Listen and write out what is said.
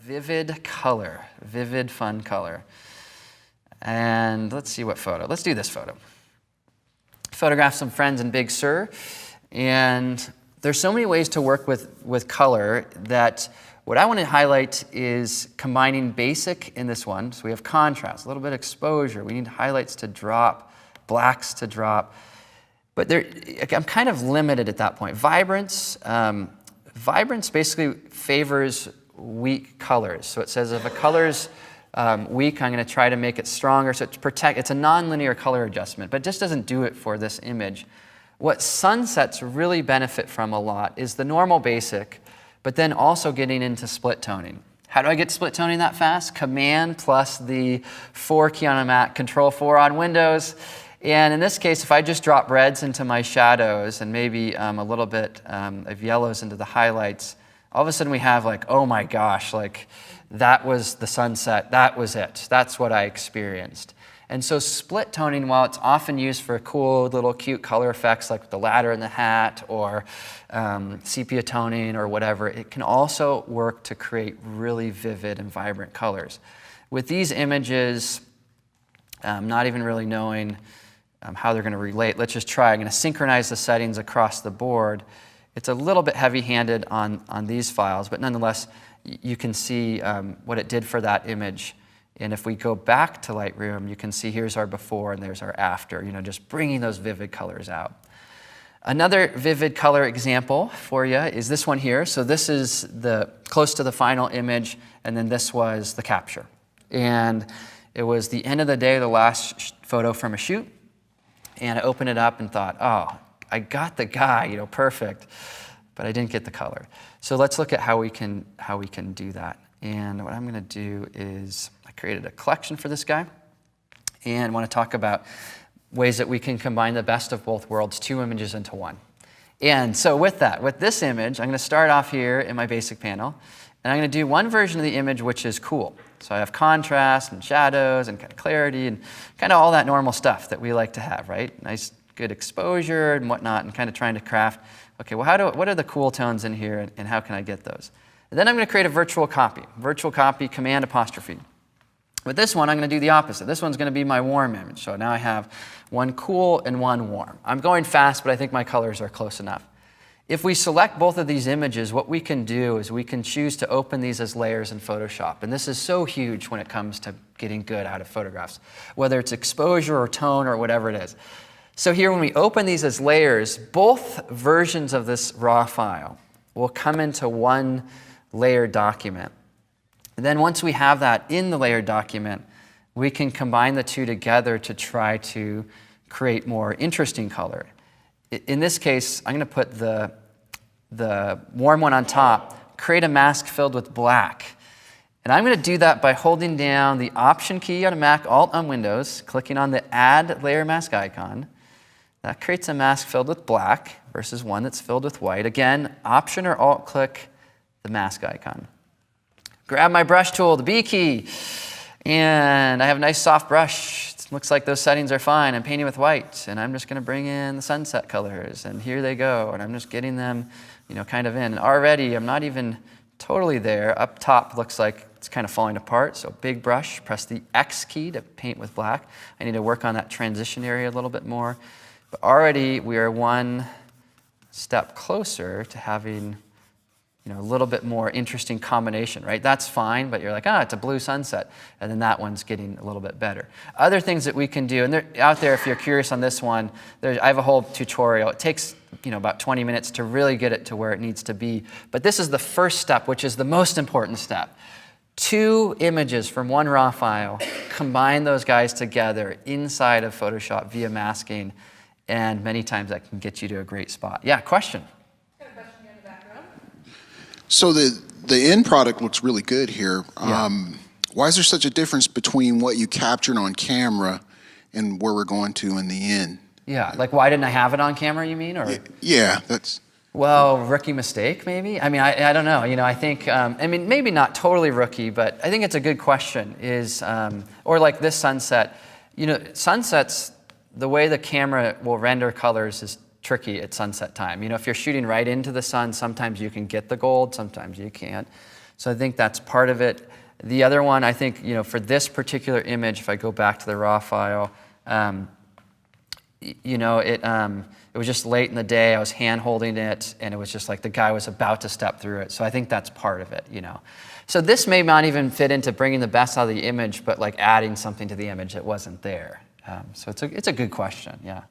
Vivid color, vivid fun color. And let's see what photo. Let's do this photo. Photograph some friends in Big Sur. And there's so many ways to work with color that what I want to highlight is combining basic in this one. So we have contrast, a little bit of exposure. We need highlights to drop, blacks to drop. But I'm kind of limited at that point. Vibrance basically favors weak colors. So it says if a color's weak, I'm going to try to make it stronger. So it's a nonlinear color adjustment, but it just doesn't do it for this image. What sunsets really benefit from a lot is the normal basic, but then also getting into split toning. How do I get split toning that fast? Command plus the 4 key on a Mac, Control 4 on Windows. And in this case, if I just drop reds into my shadows and maybe a little bit of yellows into the highlights, all of a sudden we have like, oh my gosh, like that was the sunset, that was it. That's what I experienced. And so split toning, while it's often used for cool little cute color effects like the ladder in the hat or sepia toning or whatever, it can also work to create really vivid and vibrant colors. With these images, not even really knowing how they're going to relate, let's just try. I'm going to synchronize the settings across the board. It's a little bit heavy-handed on these files, but nonetheless, you can see what it did for that image. And if we go back to Lightroom, you can see here's our before and there's our after, just bringing those vivid colors out. Another vivid color example for you is this one here. So this is close to the final image, and then this was the capture. And it was the end of the day, the last photo from a shoot. And I opened it up and thought, oh, I got the guy, perfect, but I didn't get the color. So let's look at how we can do that. And what I'm going to do is I created a collection for this guy and want to talk about ways that we can combine the best of both worlds, 2 images into one. And so with this image, I'm going to start off here in my basic panel, and I'm going to do one version of the image which is cool. So I have contrast and shadows and kind of clarity and kind of all that normal stuff that we like to have, right? Nice, good exposure and whatnot, and kind of trying to craft, okay, well, what are the cool tones in here, and how can I get those? And then I'm going to create a virtual copy, Command apostrophe. With this one, I'm going to do the opposite. This one's going to be my warm image. So now I have one cool and one warm. I'm going fast, but I think my colors are close enough. If we select both of these images, what we can do is we can choose to open these as layers in Photoshop. And this is so huge when it comes to getting good out of photographs, whether it's exposure or tone or whatever it is. So here, when we open these as layers, both versions of this raw file will come into one layered document. And then once we have that in the layered document, we can combine the two together to try to create more interesting color. In this case, I'm going to put the warm one on top, create a mask filled with black. And I'm going to do that by holding down the Option key on a Mac, Alt on Windows, clicking on the Add Layer Mask icon. That creates a mask filled with black versus one that's filled with white. Again, Option or Alt click the mask icon. Grab my brush tool, the B key, and I have a nice soft brush. It looks like those settings are fine. I'm painting with white, and I'm just going to bring in the sunset colors, and here they go, and I'm just getting them, kind of in. And already, I'm not even totally there. Up top looks like it's kind of falling apart, so big brush, press the X key to paint with black. I need to work on that transition area a little bit more, but already we are one step closer to having a little bit more interesting combination, right? That's fine, but you're like, it's a blue sunset. And then that one's getting a little bit better. Other things that we can do, and they're out there if you're curious on this one, I have a whole tutorial. It takes about 20 minutes to really get it to where it needs to be. But this is the first step, which is the most important step. 2 images from one raw file, combine those guys together inside of Photoshop via masking, and many times that can get you to a great spot. Yeah, question? So the end product looks really good here. Yeah. Why is there such a difference between what you captured on camera and where we're going to in the end? Yeah, like why didn't I have it on camera, you mean? Or? Yeah, that's... Well, rookie mistake, maybe? I mean, I don't know. I think, maybe not totally rookie, but I think it's a good question or like this sunset. Sunsets, the way the camera will render colors is tricky at sunset time. If you're shooting right into the sun, sometimes you can get the gold, sometimes you can't. So I think that's part of it. The other one, I think, for this particular image, if I go back to the raw file, it was just late in the day. I was hand holding it, and it was just like the guy was about to step through it. So I think that's part of it, So this may not even fit into bringing the best out of the image, but like adding something to the image that wasn't there. So it's a good question, yeah.